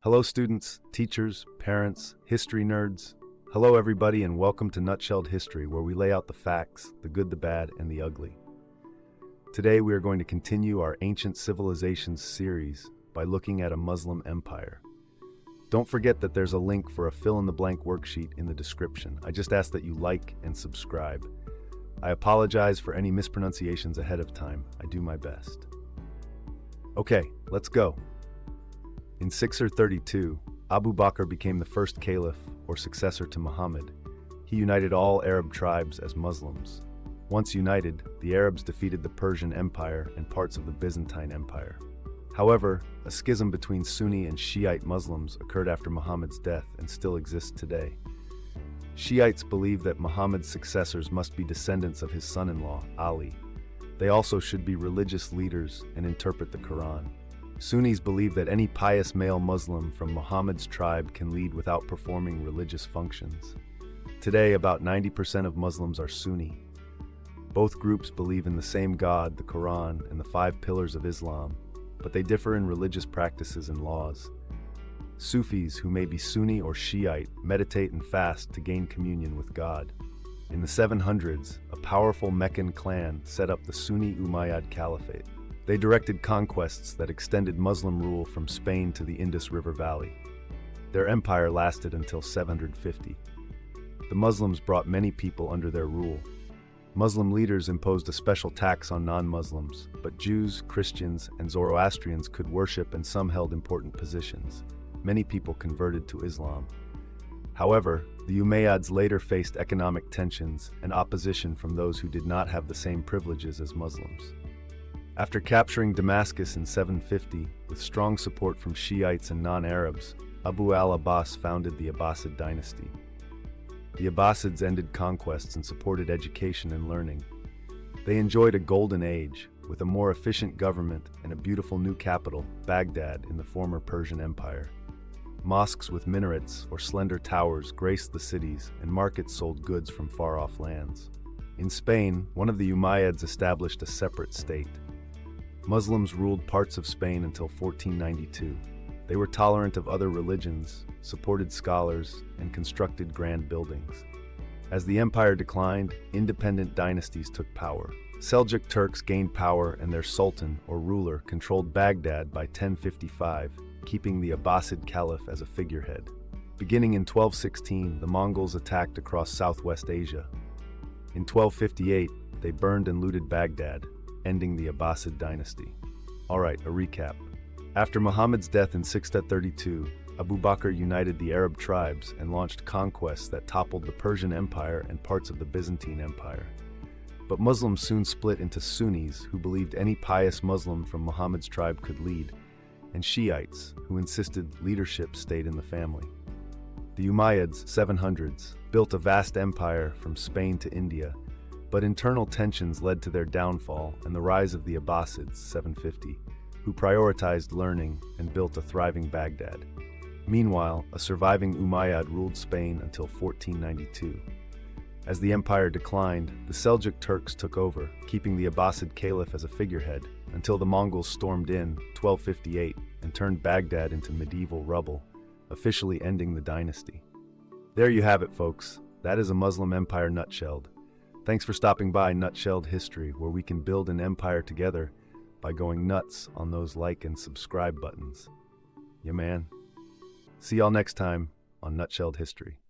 Hello students, teachers, parents, history nerds. Hello everybody and welcome to Nutshelled History, where we lay out the facts, the good, the bad, and the ugly. Today we are going to continue our Ancient Civilizations series by looking at a Muslim empire. Don't forget that there's a link for a fill-in-the-blank worksheet in the description. I just ask that you like and subscribe. I apologize for any mispronunciations ahead of time. I do my best. Okay, let's go. In 632, Abu Bakr became the first caliph or successor to Muhammad. He united all Arab tribes as Muslims. Once united, the Arabs defeated the Persian Empire and parts of the Byzantine Empire. However, a schism between Sunni and Shiite Muslims occurred after Muhammad's death and still exists today. Shiites believe that Muhammad's successors must be descendants of his son-in-law, Ali. They also should be religious leaders and interpret the Quran. Sunnis believe that any pious male Muslim from Muhammad's tribe can lead without performing religious functions. Today, about 90% of Muslims are Sunni. Both groups believe in the same God, the Quran, and the 5 pillars of Islam, but they differ in religious practices and laws. Sufis, who may be Sunni or Shiite, meditate and fast to gain communion with God. In the 700s, a powerful Meccan clan set up the Sunni Umayyad Caliphate. They directed conquests that extended Muslim rule from Spain to the Indus River Valley. Their empire lasted until 750. The Muslims brought many people under their rule. Muslim leaders imposed a special tax on non-Muslims, but Jews, Christians, and Zoroastrians could worship and some held important positions. Many people converted to Islam. However, the Umayyads later faced economic tensions and opposition from those who did not have the same privileges as Muslims. After capturing Damascus in 750, with strong support from Shiites and non-Arabs, Abu al-Abbas founded the Abbasid dynasty. The Abbasids ended conquests and supported education and learning. They enjoyed a golden age, with a more efficient government and a beautiful new capital, Baghdad, in the former Persian Empire. Mosques with minarets or slender towers graced the cities, and markets sold goods from far-off lands. In Spain, one of the Umayyads established a separate state. Muslims ruled parts of Spain until 1492. They were tolerant of other religions, supported scholars, and constructed grand buildings. As the empire declined, independent dynasties took power. Seljuk Turks gained power, and their sultan, or ruler, controlled Baghdad by 1055, keeping the Abbasid Caliph as a figurehead. Beginning in 1216, the Mongols attacked across southwest Asia. In 1258, they burned and looted Baghdad, ending the Abbasid dynasty. Alright, a recap. After Muhammad's death in 632, Abu Bakr united the Arab tribes and launched conquests that toppled the Persian Empire and parts of the Byzantine Empire. But Muslims soon split into Sunnis, who believed any pious Muslim from Muhammad's tribe could lead, and Shiites, who insisted leadership stayed in the family. The Umayyads, 700s, built a vast empire from Spain to India, but internal tensions led to their downfall and the rise of the Abbasids, 750, who prioritized learning and built a thriving Baghdad. Meanwhile, a surviving Umayyad ruled Spain until 1492. As the empire declined, the Seljuk Turks took over, keeping the Abbasid Caliph as a figurehead, until the Mongols stormed in, 1258, and turned Baghdad into medieval rubble, officially ending the dynasty. There you have it, folks. That is a Muslim empire nutshelled. Thanks for stopping by Nutshelled History, where we can build an empire together by going nuts on those like and subscribe buttons. Yeah, man. See y'all next time on Nutshelled History.